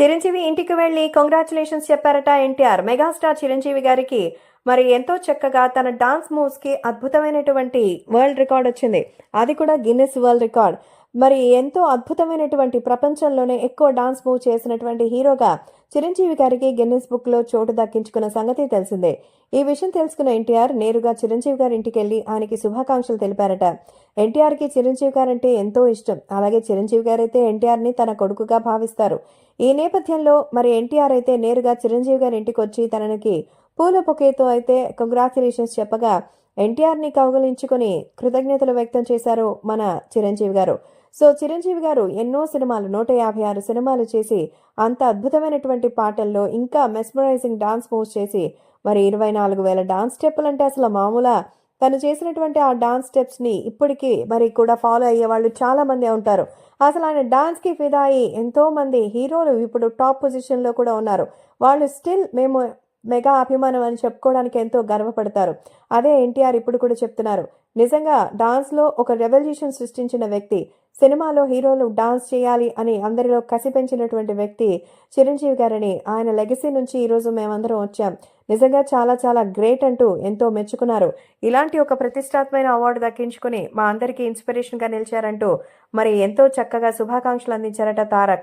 చిరంజీవి ఇంటికి వెళ్లి కంగ్రాచులేషన్స్ చెప్పారట ఎన్టీఆర్. మెగాస్టార్ చిరంజీవి గారికి మరి ఎంతో చక్కగా తన డాన్స్ మూవ్స్ కి అద్భుతమైనటువంటి వరల్డ్ రికార్డ్ వచ్చింది. అది కూడా గిన్నిస్ వరల్డ్ రికార్డ్. మరి ఎంతో అద్భుతమైనటువంటి ప్రపంచంలోనే ఎక్కువ డాన్స్ మూవ్ చేసినటువంటి హీరోగా చిరంజీవి గారికి గిన్నిస్ బుక్ లో చోటు దక్కించుకున్న సంగతి తెలిసిందే. ఈ విషయం తెలుసుకున్న ఎన్టీఆర్ నేరుగా చిరంజీవి గారి ఇంటికి వెళ్లి ఆయనకి శుభాకాంక్షలు తెలిపారట. ఎన్టీఆర్ కి చిరంజీవి గారంటే ఎంతో ఇష్టం. అలాగే చిరంజీవి గారైతే ఎన్టీఆర్ ని తన కొడుకుగా భావిస్తారు. ఈ నేపథ్యంలో మరి ఎన్టీఆర్ అయితే నేరుగా చిరంజీవి గారి ఇంటికి వచ్చి తనకి పూల బొకేతో అయితే కంగ్రాచులేషన్స్ చెప్పగా ఎన్టీఆర్ ని కౌగలించుకుని కృతజ్ఞతలు వ్యక్తం చేశారు మన చిరంజీవి గారు. సో చిరంజీవి గారు ఎన్నో సినిమాలు 156 సినిమాలు చేసి అంత అద్భుతమైనటువంటి పాటల్లో ఇంకా మెస్మరైజింగ్ డాన్స్ మూవ్స్ చేసి మరి 24,000 డాన్స్ స్టెప్పులు అంటే అసలు మామూలా? తను చేసినటువంటి ఆ డాన్స్ స్టెప్స్ ని ఇప్పటికీ మరి కూడా ఫాలో అయ్యే వాళ్ళు చాలా మంది ఉంటారు. అసలు ఆయన డాన్స్ కి ఫిదా అయ్యి ఎంతో మంది హీరోలు ఇప్పుడు టాప్ పొజిషన్ లో కూడా ఉన్నారు. వాళ్ళు స్టిల్ మేము మెగా అభిమానం అని చెప్పుకోవడానికి ఎంతో గర్వపడతారు. అదే ఎన్టీఆర్ ఇప్పుడు కూడా చెప్తున్నారు. నిజంగా డాన్స్ లో ఒక రెవల్యూషన్ సృష్టించిన వ్యక్తి, సినిమాలో హీరోలు డాన్స్ చేయాలి అని అందరిలో కసి పెంచినటువంటి వ్యక్తి చిరంజీవి గారని, ఆయన లెగసీ నుంచి ఈరోజు మేమందరం వచ్చాం. నిజంగా చాలా చాలా గ్రేట్ అంటూ ఎంతో మెచ్చుకున్నారు. ఇలాంటి ఒక ప్రతిష్టాత్మైన అవార్డు దక్కించుకుని మా అందరికీ ఇన్స్పిరేషన్ గా నిలిచారంటూ మరి ఎంతో చక్కగా శుభాకాంక్షలు అందించారట తారక్.